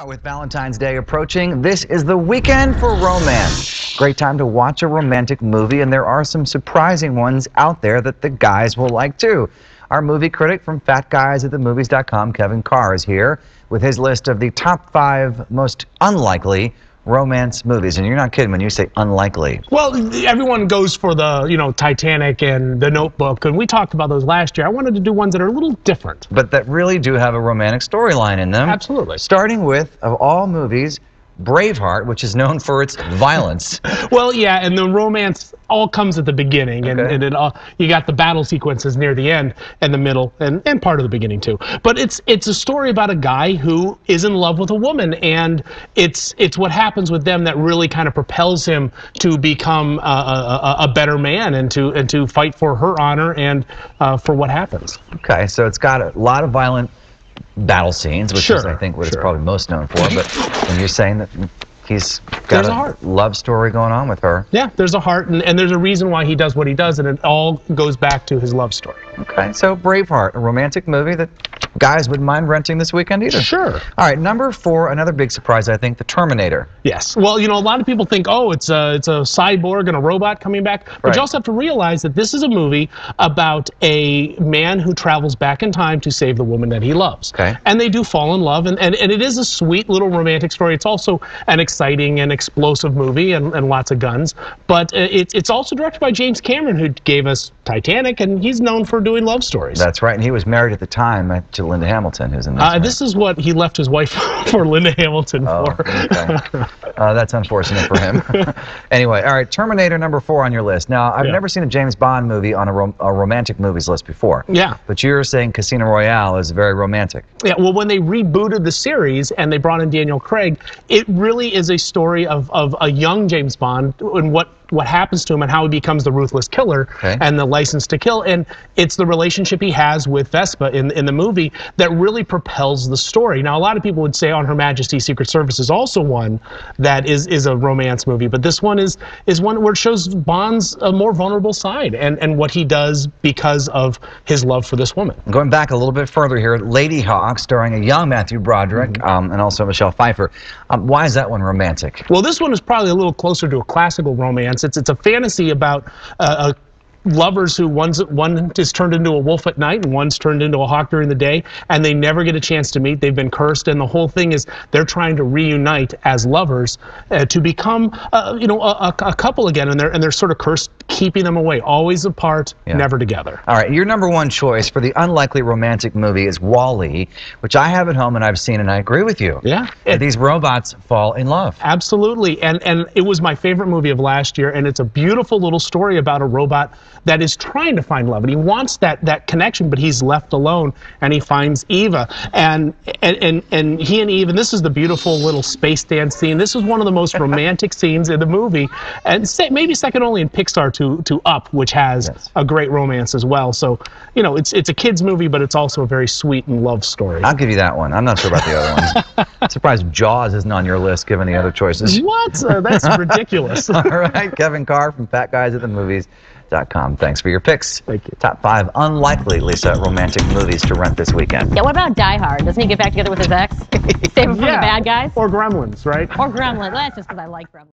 With Valentine's Day approaching, this is the weekend for romance. Great time to watch a romantic movie, and there are some surprising ones out there that the guys will like too. Our movie critic from fatguysatthemovies.com, Kevin Carr, is here with his list of the top 5 most unlikely romance movies. And you're not kidding when you say unlikely. Well, everyone goes for the, Titanic and The Notebook, and we talked about those last year. I wanted to do ones that are a little different. But that really do have a romantic storyline in them. Absolutely. Starting with, of all movies, Braveheart, which is known for its violence. Well, yeah, and the romance all comes at the beginning, Okay. and it all, you got the battle sequences near the end and the middle and part of the beginning too. But it's a story about a guy who is in love with a woman, and it's what happens with them that really kind of propels him to become a better man and to fight for her honor and for what happens. Okay, so it's got a lot of violent battle scenes, which is, I think, what it's probably most known for. But when you're saying that he's got a love story going on with her. Yeah, there's a heart, and there's a reason why he does what he does, and it all goes back to his love story. Okay, so Braveheart, a romantic movie that guys wouldn't mind renting this weekend either. Sure. All right, number 4, another big surprise, I think, The Terminator. Yes. Well, a lot of people think, oh, it's a cyborg and a robot coming back. But you also have to realize that this is a movie about a man who travels back in time to save the woman that he loves. Okay. And they do fall in love, and it is a sweet little romantic story. It's also an exciting and explosive movie and lots of guns. But it's also directed by James Cameron, who gave us Titanic, and he's known for doing love stories. That's right, and he was married at the time to Linda Hamilton, who's in this. This is what he left his wife for Linda Hamilton for. Okay. That's unfortunate for him. Anyway, all right, Terminator number 4 on your list. Now, I've never seen a James Bond movie on a romantic movies list before. Yeah. But you're saying Casino Royale is very romantic. Yeah, well, when they rebooted the series and they brought in Daniel Craig, it really is a story of a young James Bond and what happens to him and how he becomes the ruthless killer and the license to kill. And it's the relationship he has with Vespa in the movie that really propels the story. Now, a lot of people would say On Her Majesty's Secret Service is also one that is a romance movie, but this one is one where it shows Bond's a more vulnerable side and what he does because of his love for this woman. Going back a little bit further here, Lady Hawk, starring a young Matthew Broderick and also Michelle Pfeiffer. Why is that one romantic? Well, this one is probably a little closer to a classical romance. It's a fantasy about lovers who one is turned into a wolf at night and one's turned into a hawk during the day, and they never get a chance to meet. They've been cursed, and the whole thing is they're trying to reunite as lovers to become a couple again, and they're sort of cursed, keeping them away, always apart, never together. All right, your number 1 choice for the unlikely romantic movie is WALL-E, which I have at home and I've seen, and I agree with you. Yeah. These robots fall in love. Absolutely, and it was my favorite movie of last year, and it's a beautiful little story about a robot that is trying to find love, and he wants that connection, but he's left alone, and he finds Eva, and he and Eve, and this is the beautiful little space dance scene. This is one of the most romantic scenes in the movie, and maybe second only in Pixar to Up, which has a great romance as well. So, it's a kid's movie, but it's also a very sweet and love story. I'll give you that one. I'm not sure about the other ones. I'm surprised Jaws isn't on your list, given the other choices. What? That's ridiculous. All right, Kevin Carr from fatguysatthemovies.com. Thanks for your picks. Thank you. Top 5 unlikely, Lisa, romantic movies to rent this weekend. Yeah, what about Die Hard? Doesn't he get back together with his ex? Save him from the bad guys? Or Gremlins, right? Or Gremlins. That's just because I like Gremlins.